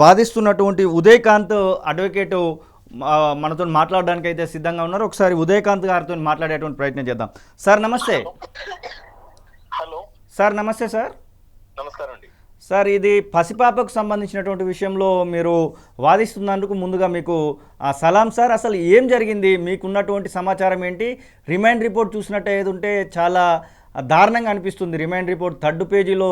వాదిస్తున్నటువంటి Udayakanth advocate మనతో మాట్లాడడానికి అయితే సిద్ధంగా ఉన్నారు. ఒకసారి ఉదయకాంత్ గారితో మాట్లాడేటువంటి ప్రయత్నం చేద్దాం. సార్ నమస్తే. హలో సార్ నమస్తే సార్. నమస్కారం అండి. సార్, ఇది పసిపాపకు సంబంధించినటువంటి విషయంలో మీరు వాదిస్తున్నందుకు ముందుగా మీకు సలాం సార్. అసలు ఏం జరిగింది, మీకున్నటువంటి సమాచారం ఏంటి? రిమాండ్ రిపోర్ట్ చూసినట్టు ఏది ఉంటే చాలా దారుణంగా అనిపిస్తుంది. రిమాండ్ రిపోర్ట్ 3rd పేజీలో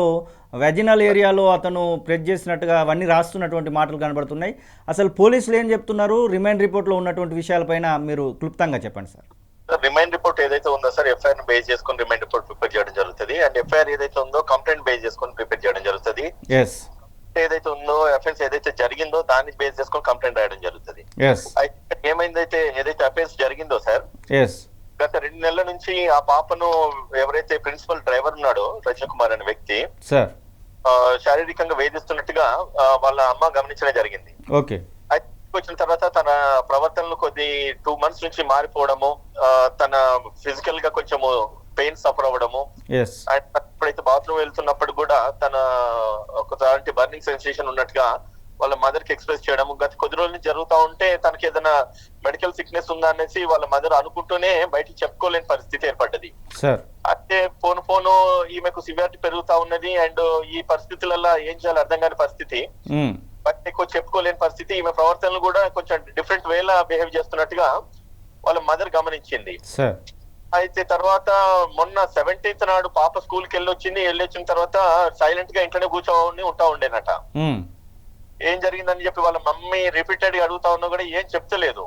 వెజినల్ ఏరియాలో అతను ప్రెస్ చేసినట్టుగా అవన్నీ రాస్తున్నటువంటి మాటలు కనబడుతున్నాయి. అసలు పోలీసులు ఏం చెప్తున్నారు? రిమాండ్ రిపోర్ట్లో ఉన్నటువంటి విషయాలపైన మీరు క్లుప్తంగా చెప్పండి సార్. రిమైండ్ రిపోర్ట్ ఏదైతే ఉందో సార్, ఎఫ్ఐఆర్ బేస్ చేసుకుని రిమైండ్ రిపోర్ట్ ప్రిపేర్ చేయడం జరుగుతుంది. అండ్ ఎఫ్ఐఆర్ ఏదైతే ఉందో కంప్లైంట్ బేస్ చేసుకుని ప్రిపేర్ చేయడం జరుగుతుంది. ఏదైతే ఉందో అఫెన్స్ ఏదైతే జరిగిందో దాన్ని బేస్ చేసుకుని కంప్లైంట్ రాయడం జరుగుతుంది. ఏమైందైతే ఏదైతే అఫెన్స్ జరిగిందో సార్, గత 2 నెలల నుంచి ఆ పాపను ఎవరైతే ప్రిన్సిపల్ డ్రైవర్ ఉన్నాడో రజనీ కుమార్ అనే వ్యక్తి శారీరకంగా వేధిస్తున్నట్టుగా వాళ్ళ అమ్మ గమనించడం జరిగింది. వచ్చిన తర్వాత తన ప్రవర్తనలు కొద్ది 2 months నుంచి మారిపోవడము, తన ఫిజికల్ గా కొంచెము పెయిన్ సఫర్ అవ్వడము, ఎప్పుడైతే బాత్రూమ్ వెళ్తున్నప్పుడు కూడా తన ఒకసారి బర్నింగ్ సెన్సేషన్ ఉన్నట్టుగా వాళ్ళ మదర్ కి ఎక్స్ప్రెస్ చేయడము గత కొద్ది రోజుల నుంచి జరుగుతూ ఉంటే తనకి ఏదైనా మెడికల్ సిక్నెస్ ఉందా అనేసి వాళ్ళ మదర్ అనుకుంటూనే బయటికి చెప్పుకోలేని పరిస్థితి ఏర్పడ్డది. అంటే పోను ఈమెకు సివియారిటీ పెరుగుతా ఉన్నది. అండ్ ఈ పరిస్థితులలో ఏం చేయాలో అర్థం కాని పరిస్థితి, ఎక్కువ చెప్పుకోలేని పరిస్థితి. ఈమె ప్రవర్తనలు కూడా కొంచెం డిఫరెంట్ వేలా బిహేవ్ చేస్తున్నట్టుగా వాళ్ళ మదర్ గమనించింది. అయితే తర్వాత మొన్న 17th నాడు పాప స్కూల్ కి వెళ్ళొచ్చిన తర్వాత సైలెంట్ గా ఇంట్లోనే కూర్చొని ఉంటా ఉండేనట. ఏం జరిగిందని చెప్పి వాళ్ళ మమ్మీ రిపీటెడ్ గా అడుగుతా ఉన్నా కూడా ఏం చెప్తలేదు.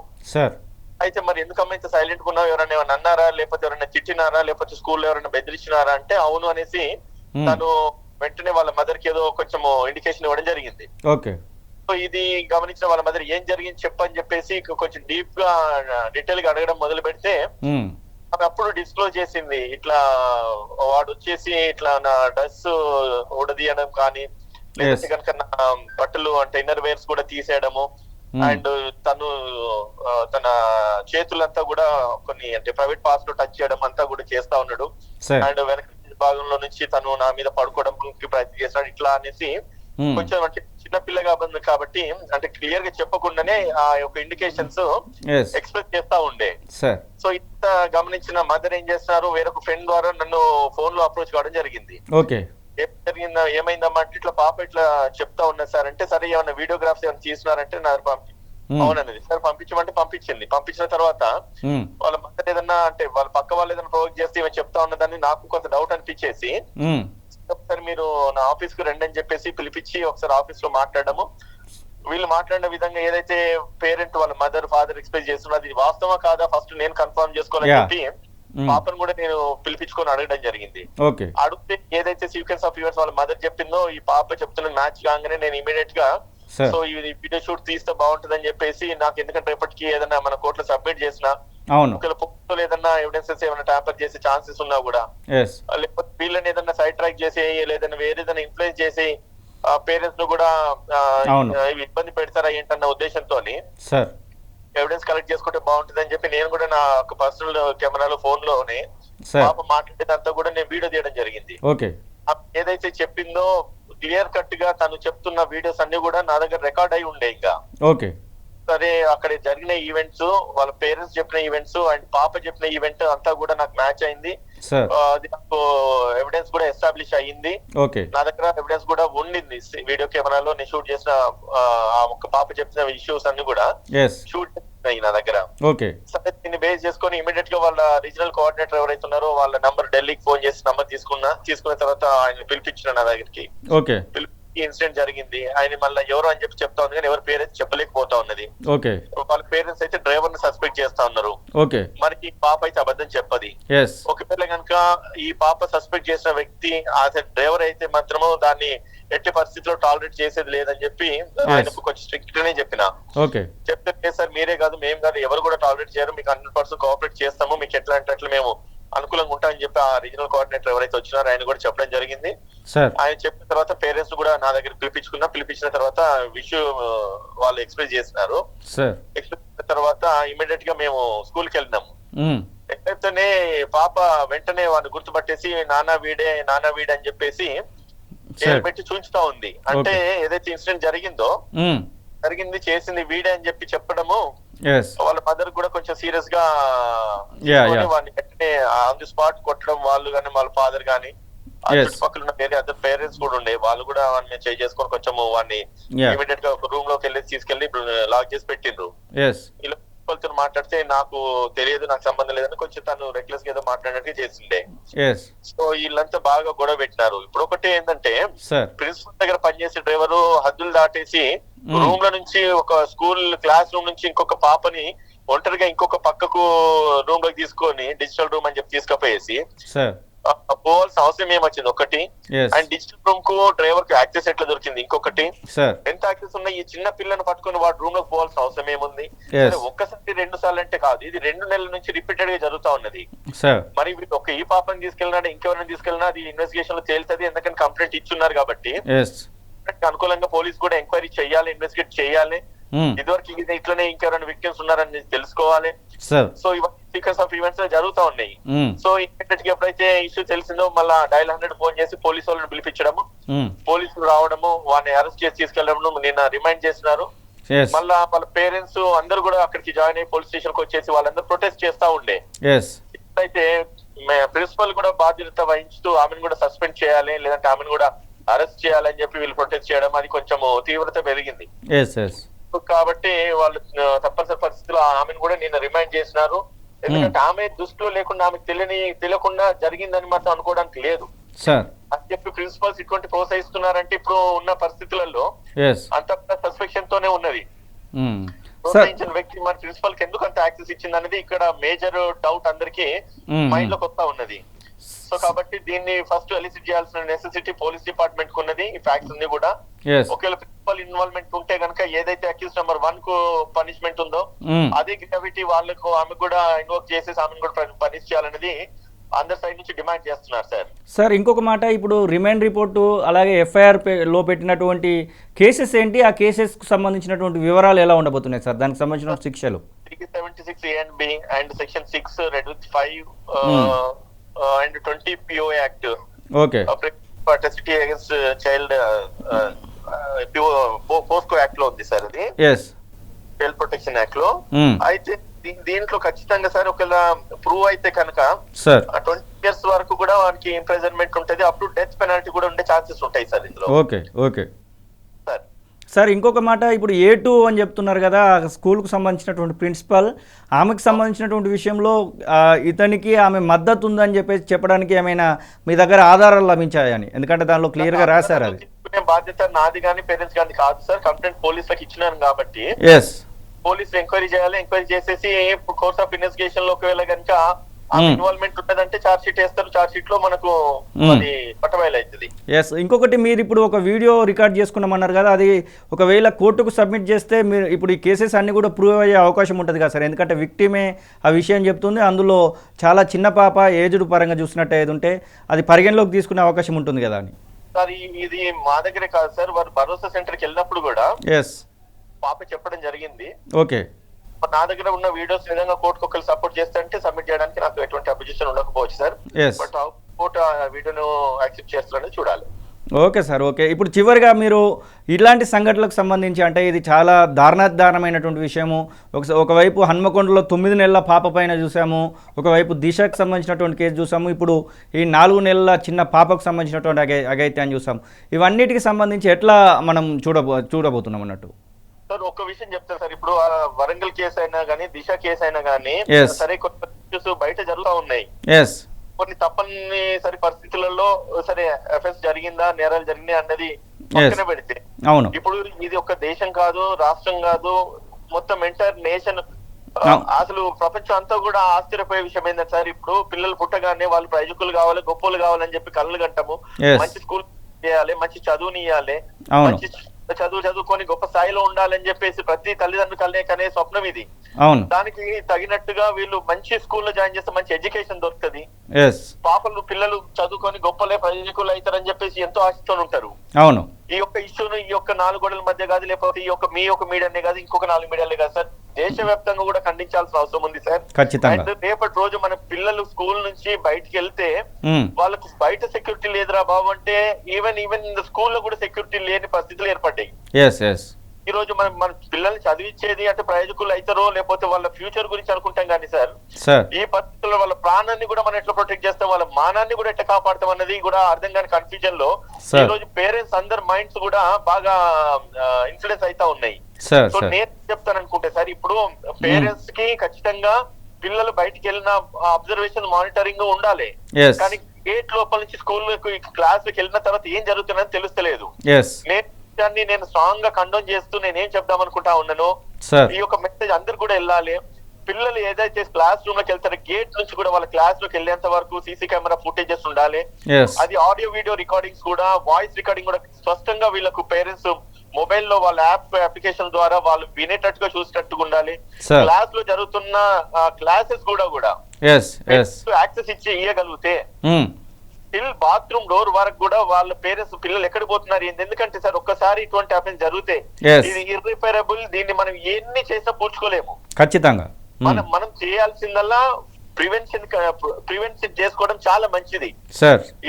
అయితే మరి ఎందుకమ్మా ఇంత సైలెంట్ గా ఉన్నావు, ఎవరైనా ఏమైనా అన్నారా, లేకపోతే ఎవరైనా తిట్టినారా, లేకపోతే స్కూల్లో ఎవరైనా బెదిరించినారా అంటే అవును అనేసి తను వెంటనే వాళ్ళ మదర్ కి ఏదో కొంచెం ఇండికేషన్ ఇవ్వడం జరిగింది. సో ఇది గమనించిన వాళ్ళ మదర్ ఏం జరిగింది చెప్పని చెప్పేసి కొంచెం డీప్ గా డీటెయిల్ గా అడగడం మొదలు పెడితే ఆమె అప్పుడు డిస్క్లోజ్ చేసింది, ఇట్లా వాడు వచ్చేసి ఇట్లా నా డ్రెస్ ఊడదీయడం కానీ, లేదంటే కనుక నా బట్టలు అంటే ఇన్నర్ వేర్స్ కూడా తీసేయడము, అండ్ తన చేతులంతా కూడా కొన్ని అంటే ప్రైవేట్ పార్ట్స్ లో టచ్ చేయడం అంతా కూడా చేస్తా ఉన్నాడు. అండ్ వెనక భాగంలో నుంచి తను నా మీద పడుకోవడం ప్రయత్నం చేస్తాడు. ఇట్లా అనేసి కొంచెం అంటే చిన్న పిల్లగా ఉంది కాబట్టి అంటే క్లియర్ గా చెప్పకుండానే ఆ యొక్క ఇండికేషన్స్ ఎక్స్ప్రెస్ చేస్తా ఉండే. సో ఇంత గమనించిన మదర్ ఏం చేస్తున్నారు, వేరొక ఫ్రెండ్ ద్వారా నన్ను ఫోన్ లో అప్రోచ్ కావడం జరిగింది. జరిగిందా ఏమైందమ్మా అంటే ఇట్లా పాప ఇట్లా చెప్తా ఉన్నా సార్ అంటే, సరే ఏమైనా వీడియోగ్రాఫ్స్ ఏమైనా తీసినారంటే నాకు అవునన్నది. సరే పంపించమంటే పంపించింది. పంపించిన తర్వాత వాళ్ళ మదర్ ఏదన్నా అంటే వాళ్ళ పక్క వాళ్ళు ఏదైనా ప్రొవోక్ చేస్తే ఏమైనా చెప్తా ఉన్నదని నాకు కొంత డౌట్ అనిపించేసి ఒకసారి మీరు నా ఆఫీస్ కు రండి అని చెప్పేసి పిలిపించి ఒకసారి ఆఫీస్ లో మాట్లాడము. వీళ్ళు మాట్లాడిన విధంగా ఏదైతే పేరెంట్ వాళ్ళ మదర్ ఫాదర్ ఎక్స్ప్రెస్ చేస్తున్నారు అది వాస్తవా కాదా ఫస్ట్ నేను కన్ఫర్మ్ చేసుకోవాలని చెప్పి పాపను కూడా నేను పిలిపించుకొని అడగడం జరిగింది. అడిగితే ఏదైతే సీక్వెన్స్ ఆఫ్ ఈవెంట్స్ వాళ్ళ మదర్ చెప్పిందో ఈ పాప చెప్తున్న మ్యాచ్ కాగానే నేను ఇమీడియట్ గా సో ఈ వీడియో షూట్ తీస్తే బాగుంటుంది అని చెప్పేసి, నాకు ఎందుకంటే రేపటికి ఏదైనా మన కోర్టులో సబ్మిట్ చేసిన ఒకవేళ ఏదన్నా ఎవిడెన్సెస్ ఏమైనా ట్యాంపర్ చేసే ఛాన్సెస్ ఉన్నా కూడా, లేకపోతే వీళ్ళని ఏదైనా సైడ్ ట్రాక్ చేసి లేదన్నా వేరేదైనా ఇన్ఫ్లుయెన్స్ చేసి పేరెంట్స్ ను కూడా ఇబ్బంది పెడతారా ఏంటన్న ఉద్దేశంతో ఎవిడెన్స్ కలెక్ట్ చేసుకుంటే బాగుంటుంది అని చెప్పి నేను కూడా నా పర్సనల్ కెమెరాలో ఫోన్ లోనే పాప మాట్లాడేదంతా కూడా నేను వీడియో తీయడం జరిగింది. ఏదైతే చెప్పిందో క్లియర్ కట్ గా తను చెప్తున్న వీడియోస్ అన్ని కూడా నా దగ్గర రికార్డ్ అయి ఉండే. ఇంకా సరే అక్కడ జరిగిన ఈవెంట్స్, వాళ్ళ పేరెంట్స్ చెప్పిన ఈవెంట్స్ అండ్ పాప చెప్పిన ఈవెంట్ అంతా కూడా నాకు మ్యాచ్ అయింది. అది నాకు ఎవిడెన్స్ కూడా ఎస్టాబ్లిష్ అయ్యింది. నా దగ్గర ఎవిడెన్స్ కూడా ఉండింది. వీడియో కెమెరాలో నేను షూట్ చేసిన ఒక పాప చెప్పిన ఇష్యూస్ అన్ని కూడా షూట్ నా దగ్గర. సరే దీన్ని బేస్ చేసుకుని ఇమీడియట్ గా వాళ్ళ రీజనల్ కోఆర్డినేటర్ ఎవరైతే ఉన్నారో వాళ్ళ నంబర్ ఢిల్లీకి ఫోన్ చేసి నంబర్ తీసుకున్న తర్వాత ఆయన పిలిపించిన నా దగ్గరికి. ఇన్సిడెంట్ జరిగింది, ఆయన మళ్ళీ ఎవరు అని చెప్పి చెప్తా ఉంది కానీ ఎవరి పేరెంట్స్ చెప్పలేకపోతా ఉన్నది. వాళ్ళ పేరెంట్స్ అయితే డ్రైవర్ ని సస్పెక్ట్ చేస్తా ఉన్నారు. మరి ఈ పాప అయితే అబద్ధం చెప్పది. ఒకవేళ కనుక ఈ పాప సస్పెక్ట్ చేసిన వ్యక్తి డ్రైవర్ అయితే మాత్రము దాన్ని ఎట్టి పరిస్థితిలో టాలరేట్ చేసేది లేదని చెప్పి ఆయనకు కొంచెం స్ట్రిక్ట్ గానే చెప్పిన. చెప్తే సార్ మీరే కాదు మేము కాదు ఎవరు కూడా టాలరేట్ చేయరు, మీకు 100% కోఆపరేట్ చేస్తాము, మీకు ఎట్లా అంటే అట్లా మేము అనుకూలంగా ఉంటాయని చెప్పి ఆ రీజనల్ కోఆర్డినేటర్ ఎవరైతే వచ్చినారో ఆయన కూడా చెప్పడం జరిగింది. ఆయన చెప్పిన తర్వాత పేరెంట్స్ కూడా నా దగ్గర పిలిపించిన తర్వాత విషయం వాళ్ళు ఎక్స్ప్రెస్ చేసినారు. ఎక్స్ప్రెస్ తర్వాత ఇమీడియట్ గా మేము స్కూల్ కి వెళ్ళినాము. ఎట్లయితేనే పాప వెంటనే వాడిని గుర్తుపట్టేసి నానా వీడే అని చెప్పేసి పెట్టి చూంచుతా ఉంది. అంటే ఏదైతే ఇన్సిడెంట్ జరిగింది చేసింది వీడే అని చెప్పి చెప్పడము, వాళ్ళ మదర్ కూడా కొంచెం సీరియస్ గా వాడిని వెంటనే ఆన్ ది స్పాట్ కొట్టడం, వాళ్ళు గానీ వాళ్ళ ఫాదర్ గానీ చుట్టుపక్కల ఉన్న వేరే అదర్ పేరెంట్స్ కూడా ఉండే, వాళ్ళు కూడా వాడిని చేసుకొని కొంచెం వాడిని ఇమీడియట్ గా రూమ్ లోకి వెళ్ళి తీసుకెళ్లి లాక్ చేసి పెట్టిండ్రు. ఇలా మాట్లాడితే నాకు తెలియదు, నాకు సంబంధం లేదని కొంచెం తను రెక్లెస్ గా ఏదో మాట్లాడినట్టు చేసిండే. సో వీళ్ళంతా బాగా గొడవ పెట్టినారు. ఇప్పుడు ఒకటి ఏంటంటే ప్రిన్సిపల్ దగ్గర పనిచేసే డ్రైవరు హద్దులు దాటేసి రూమ్ లో నుంచి ఒక స్కూల్ క్లాస్ రూమ్ నుంచి ఇంకొక పాపని ఒంటరిగా ఇంకొక పక్కకు రూమ్ లోకి తీసుకొని డిజిటల్ రూమ్ అని చెప్పి తీసుకుపోయేసి పోవాల్సిన అవసరం ఏమొచ్చింది ఒకటి, అండ్ డిజిటల్ రూమ్ కు డ్రైవర్ కు యాక్సెస్ ఎట్లా దొరికింది ఇంకొకటి, ఎంత యాక్సెస్ ఉన్న ఈ చిన్న పిల్లని పట్టుకుని వాడు రూమ్ లోకి పోవాల్సిన అవసరం ఏముంది? ఒక్కసారి 2 సార్లు అంటే కాదు, ఇది 2 నెలల నుంచి రిపీటెడ్ గా జరుగుతా ఉన్నది. మరి ఒక ఈ పాపని తీసుకెళ్ళినా ఇంకెవరైనా తీసుకెళ్ళినా అది ఇన్వెస్టిగేషన్ లో తేలుతుంది, ఎందుకని కంప్లైంట్ ఇచ్చున్నారు కాబట్టి అనుకూలంగా పోలీస్ కూడా ఎంక్వైరీ చేయాలి, ఇన్వెస్టిగేట్ చేయాలి. ఇదివరకు ఇట్లనే ఇంకెవరైనా విక్టిమ్స్ ఉన్నారని తెలుసుకోవాలి. సో ఇవన్నీ సీక్వెన్స్ ఆఫ్ ఈవెంట్స్ జరుగుతా ఉన్నాయి. సో ఇమీడియట్ గా ఎప్పుడైతే ఇష్యూ తెలిసిందో మళ్ళా డయల్ 100 ఫోన్ చేసి పోలీసు వాళ్ళని పిలిపించడము, పోలీసులు రావడము, వాడిని అరెస్ట్ చేసి తీసుకెళ్లడం, నిన్న రిమైండ్ చేసినారు. మళ్ళా వాళ్ళ పేరెంట్స్ అందరు కూడా అక్కడికి జాయిన్ అయ్యి పోలీస్ స్టేషన్ కి వచ్చేసి వాళ్ళందరూ ప్రొటెస్ట్ చేస్తా ఉండే. అయితే ప్రిన్సిపల్ కూడా బాధ్యత వహించుతూ ఆమెను కూడా సస్పెండ్ చేయాలి, లేదంటే ఆమెను కూడా అరెస్ట్ చేయాలని చెప్పి వీళ్ళు ప్రొటెస్ట్ చేయడం, అది కొంచెం తీవ్రత పెరిగింది. కాబట్టి వాళ్ళు తప్పనిసరి పరిస్థితుల్లో ఆమెను కూడా నిన్న రిమైండ్ చేసినారు. ఎందుకంటే ఆమె దృష్టిలో లేకుండా ఆమెకు తెలియకుండా జరిగిందని మాత్రం అనుకోవడానికి లేదు అని చెప్పి ప్రిన్సిపల్స్ ఇటువంటి ప్రోత్సహిస్తున్నారంటే ఇప్పుడు ఉన్న పరిస్థితులలో అంత సస్పెక్షన్ తోనే ఉన్నది. ప్రోత్సహించిన వ్యక్తి మరి ప్రిన్సిపల్ కి ఎందుకు అంత యాక్సెస్ ఇచ్చింది అనేది ఇక్కడ మేజర్ డౌట్ అందరికి మైండ్ లోకి వస్తా ఉన్నది. సో కాబట్టి దీన్ని ఫస్ట్ ఎలిసిట్ చేయాల్సిన నెసెసిటీ పోలీస్ డిపార్ట్మెంట్ కు ఉన్నది. ఈ ఫ్యాక్ట్స్ అన్ని కూడా ఒకవేళ ప్రిన్సిపల్ ఇన్వాల్వ్మెంట్ ఉంటే కనుక ఏదైతే అక్యూజ్ నెంబర్ 1 కు పనిష్మెంట్ ఉందో అదే గ్రావిటీ వాళ్ళకు ఆమె కూడా ఇన్వోక్ చేసేసి ఆమెను కూడా పనిష్ చేయాలనేది అందరి సైడ్ నుంచి డిమాండ్ చేస్తున్నారు. సార్ ఇంకొక మాట, ఇప్పుడు రిమాండ్ రిపోర్టు అలాగే ఎఫ్ఐఆర్ లో పెట్టినటువంటి కేసెస్ ఏంటి, ఆ కేసెస్ కు సంబంధించినటువంటి వివరాలు ఎలా ఉండబోతున్నాయి సార్, దానికి సంబంధించిన శిక్షలు? 376 A&B and section 6 red with 5 and 20 POA Act. Atrocity against child POCSO act లో ఉంది సార్ అది. చైల్డ్ ప్రొటెక్షన్ యాక్ట్ లో. అయితే దీంట్లో ఖచ్చితంగా సార్ ఒకవేళ ప్రూవ్ అయితే కనుక 20 years వరకు కూడా వానికి ఇంప్రిజన్మెంట్ ఉంటది, అప్ టు డెత్ పెనాల్టీ కూడా ఉండే ఛాన్సెస్ ఉంటాయి సార్ ఇందులో. సార్ ఇంకొక మాట, ఇప్పుడు A2 అని చెప్తున్నారు కదా, స్కూల్కు సంబంధించినటువంటి ప్రిన్సిపల్, ఆమెకు సంబంధించినటువంటి విషయంలో ఇతనికి ఆమె మద్దతు ఉందని చెప్పేసి చెప్పడానికి ఏమైనా మీ దగ్గర ఆధారాలు లభించాయని? ఎందుకంటే దానిలో క్లియర్ గా రాశారు. అది బాధ్యత నాది కానీ పేరెంట్స్ కానీ కాదు సార్, కంప్లైంట్ పోలీసులకు ఇచ్చినాను కాబట్టి పోలీసులు ఎంక్వైరీ చేయాలి. ఎంక్వైరీ చేసేసి కోర్స్ ఆఫ్ ఇన్వెస్టిగేషన్ లో ఒకవేళ కనుక ఇన్వాల్వ్మెంట్ ఉంటదంటే చార్జ్ షీట్ వేస్తారు, చార్జ్ షీట్ లో మనకు పట్టబయలు అవుతుంది. ఇంకొకటి, మీరు ఇప్పుడు ఒక వీడియో రికార్డ్ చేసుకున్నామన్నారు కదా, అది ఒకవేళ కోర్టుకు సబ్మిట్ చేస్తే మీరు ఇప్పుడు ఈ కేసెస్ అన్ని కూడా ప్రూవ్ అయ్యే అవకాశం ఉంటుంది కదా సార్? ఎందుకంటే విక్టిమే ఆ విషయం చెప్తుంది, అందులో చాలా చిన్న పాప ఏజ్డ్ పరంగా చూసినట్టు ఏది ఉంటే అది పరిగణలోకి తీసుకునే అవకాశం ఉంటుంది కదా అని. సార్ ఇది మా దగ్గరే కాదు సార్, వారు భరోసా సెంటర్కి వెళ్ళినప్పుడు కూడా పాప చెప్పడం జరిగింది. నా దగ్గర ఉన్న వీడియోస్ విధంగా కోర్టుకు ఒకరు సపోర్ట్ చేస్తే అంటే సబ్మిట్ చేయడానికి నాకు ఎటువంటి అపోజిషన్ ఉండకపోవచ్చు సార్, బట్ కోర్టు ఆ వీడియోను యాక్సెప్ట్ చేస్తారని చూడాలి. సార్ ఇప్పుడు చివరిగా మీరు ఇలాంటి సంఘటనలకు సంబంధించి, అంటే ఇది చాలా దారుణమైనటువంటి విషయము. ఒకవైపు హన్మకొండలో 9 నెలల పాప పైన చూసాము, ఒకవైపు దిశకు సంబంధించినటువంటి కేసు చూసాము, ఇప్పుడు ఈ 4 నెలల చిన్న పాపకు సంబంధించినటువంటి అఘాయిత్యాన్ని చూసాము. ఇవన్నిటికి సంబంధించి ఎట్లా మనం చూడబోతున్నాం అన్నట్టు? సార్ ఒక విషయం చెప్తాను సార్, ఇప్పుడు వరంగల్ కేసు అయినా కానీ దిశ కేసు అయినా కానీ సరే కొన్ని బయట జరుగుతూ ఉన్నాయి. కొన్ని తప్పనిసరి పరిస్థితులలో సరే ఎఫెన్స్ జరిగిందా, నేరాలు జరిగినాయి అన్నది పక్కన పెడితే, ఇప్పుడు ఇది ఒక దేశం కాదు, రాష్ట్రం కాదు, మొత్తం ఎంటైర్ నేషన్, అసలు ప్రపంచం అంతా కూడా ఆశ్చర్యపోయే విషయం ఏంటంటే సార్, ఇప్పుడు పిల్లలు పుట్టగానే వాళ్ళు ప్రయోజకులు కావాలి, గొప్పలు కావాలని చెప్పి కళ్ళు గంటము, మంచి స్కూల్ చేయాలి, మంచి చదువుని ఇవ్వాలి, మంచి చదువుకొని గొప్ప స్థాయిలో ఉండాలని చెప్పేసి ప్రతి తల్లిదండ్రులు కనే స్వప్నం ఇది. దానికి తగినట్టుగా వీళ్ళు మంచి స్కూల్లో జాయిన్ చేస్తే మంచి ఎడ్యుకేషన్ దొరుకుతుంది, పిల్లలు చదువుకొని గొప్పలే ప్రయోజకులు అవుతారని చెప్పేసి ఎంతో ఆశతో ఉంటారు. ఈ యొక్క ఇష్యూను ఈ యొక్క 4 గోడల మధ్య కాదు, లేకపోతే ఈ యొక్క మీ యొక్క మీడియానే కాదు, ఇంకొక 4 మీడియాలే కాదు సార్, దేశవ్యాప్తంగా కూడా ఖండించాల్సిన అవసరం ఉంది సార్. ఖచ్చితంగా. అండ్ రేపటి రోజు మన పిల్లలు స్కూల్ నుంచి బయటికి వెళ్తే వాళ్ళకు బయట సెక్యూరిటీ లేదురా బాబు అంటే ఈవెన్ స్కూల్లో కూడా సెక్యూరిటీ లేని పరిస్థితులు ఏర్పడ్డాయి. ఈ రోజు మనం మన పిల్లల్ని చదివించేది అంటే ప్రయోజకులు అవుతారో లేకపోతే వాళ్ళ ఫ్యూచర్ గురించి అనుకుంటాం కానీ సార్, ఈ పరిస్థితుల్లో వాళ్ళ ప్రాణాన్ని కూడా మనం ఎట్లా ప్రొటెక్ట్ చేస్తాం, వాళ్ళ మానాన్ని కూడా ఎట్లా కాపాడతాం అన్నది కూడా అర్థం కాని కన్ఫ్యూజన్ లో ఈ రోజు పేరెంట్స్ అందరి మైండ్స్ కూడా బాగా ఇన్ఫ్లుయెన్స్ అవుతా ఉన్నాయి. సో నేను చెప్తాను అనుకుంటే సార్, ఇప్పుడు పేరెంట్స్ కి ఖచ్చితంగా పిల్లలు బయటికి వెళ్ళిన అబ్జర్వేషన్ మానిటరింగ్ ఉండాలి, కానీ గేట్ లోపల నుంచి స్కూల్ క్లాస్ కి వెళ్ళిన తర్వాత ఏం జరుగుతుందని తెలుస్తలేదు. నేను స్ట్రాంగ్ గా కండోన్ చేస్తూ నేనేం చెప్దాం అనుకుంటా ఉన్నాను, ఈ యొక్క మెసేజ్ అందరు కూడా వెళ్ళాలి. పిల్లలు ఏదైతే క్లాస్ రూమ్ లోకి వెళ్తారో గేట్ నుంచి కూడా వాళ్ళ క్లాస్ లోకి వెళ్ళేంత వరకు సీసీ కెమెరా ఫుటేజెస్ ఉండాలి. అది ఆడియో వీడియో రికార్డింగ్స్ కూడా, వాయిస్ రికార్డింగ్ కూడా స్పష్టంగా వీళ్ళకు పేరెంట్స్ మొబైల్ లో వాళ్ళ అప్లికేషన్ ద్వారా వాళ్ళు వినేటట్టుగా చూసేటట్టుగా ఉండాలి. క్లాస్ లో జరుగుతున్న క్లాసెస్ కూడా యాక్సెస్ ఇచ్చి ఇయ్యగలిగితే స్టిల్ బాత్రూమ్ డోర్ వరకు కూడా వాళ్ళ పేరెంట్స్ పిల్లలు ఎక్కడ పోతున్నారు ఏంది, ఎందుకంటే సార్ ఒక్కసారి ఇటువంటి హ్యాపెన్ జరిగితే ఇది ఇర్రిపేరబుల్, దీన్ని మనం ఎన్ని చేసినా పూడ్చుకోలేము. ఖచ్చితంగా మనం చేయాల్సిందల్లా ప్రివెన్షన్ చేసుకోవడం చాలా మంచిది.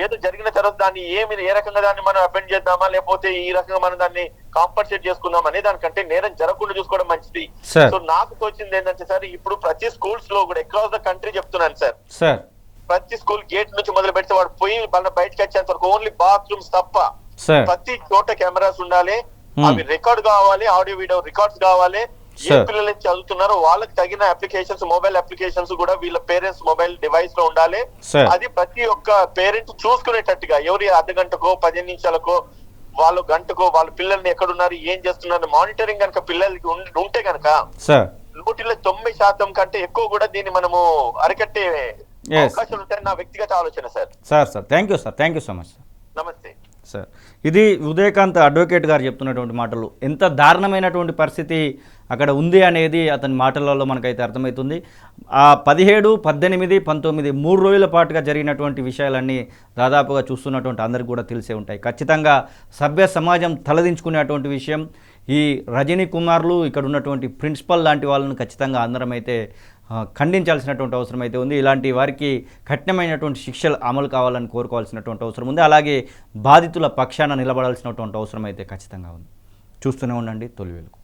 ఏదో జరిగిన తర్వాత దాన్ని ఏ రకంగా దాన్ని మనం అపెండ్ చేద్దామా లేకపోతే ఈ రకంగా మనం దాన్ని కాంపన్సేట్ చేసుకుందాం అనే దానికంటే నేరం జరగకుండా చూసుకోవడం మంచిది. సో నాకు తోచింది ఏంటంటే సార్, ఇప్పుడు ప్రతి స్కూల్స్ లో కూడా అక్రాస్ ద కంట్రీ చెప్తున్నాను సార్, ప్రతి స్కూల్ గేట్ నుంచి మొదలు పెడితే వాడు పోయి వాళ్ళ బయటకు వచ్చేంత వరకు ఓన్లీ బాత్రూమ్స్ తప్ప ప్రతి చోట కెమెరాస్ ఉండాలి, అవి రికార్డ్ కావాలి, ఆడియో వీడియో రికార్డ్స్ కావాలి. ఏ పిల్లలు చదువుతున్నారో వాళ్ళకి తగిన అప్లికేషన్స్, మొబైల్ అప్లికేషన్స్ కూడా వీళ్ళ పేరెంట్స్ మొబైల్ డివైస్ లో ఉండాలి. అది ప్రతి ఒక్క పేరెంట్ చూసుకునేటట్టుగా, ఎవరి అర్ధ గంటకో 15 నిమిషాలకో వాళ్ళు గంటకో వాళ్ళ పిల్లల్ని ఎక్కడున్నారు ఏం చేస్తున్నారు మానిటరింగ్ కనుక పిల్లలకి ఉంటే కనుక 100% కంటే ఎక్కువ కూడా దీన్ని మనము అరికట్టే అవకాశాలు ఉంటాయని నా వ్యక్తిగత ఆలోచన sir. Thank you sir, thank you so much sir. నమస్తే సార్. ఇది ఉదయకాంత్ అడ్వకేట్ గారు చెప్తున్నటువంటి మాటలు. ఎంత దారుణమైనటువంటి పరిస్థితి అక్కడ ఉంది అనేది అతని మాటలలో మనకైతే అర్థమవుతుంది. ఆ 17, 18, 19 3 రోజుల పాటుగా జరిగినటువంటి విషయాలన్నీ దాదాపుగా చూస్తున్నటువంటి అందరికీ కూడా తెలిసే ఉంటాయి. ఖచ్చితంగా సభ్య సమాజం తలదించుకునేటువంటి విషయం. ఈ రజనీ కుమార్లు ఇక్కడ ఉన్నటువంటి ప్రిన్సిపల్ లాంటి వాళ్ళని ఖచ్చితంగా అందరం అయితే ఖండించాల్సినటువంటి అవసరం అయితే ఉంది. ఇలాంటి వారికి కఠినమైనటువంటి శిక్షలు అమలు కావాలని కోరుకోవాల్సినటువంటి అవసరం ఉంది. అలాగే బాధితుల పక్షాన నిలబడాల్సినటువంటి అవసరం అయితే ఖచ్చితంగా ఉంది. చూస్తూనే ఉండండి తొలి వెలుగు.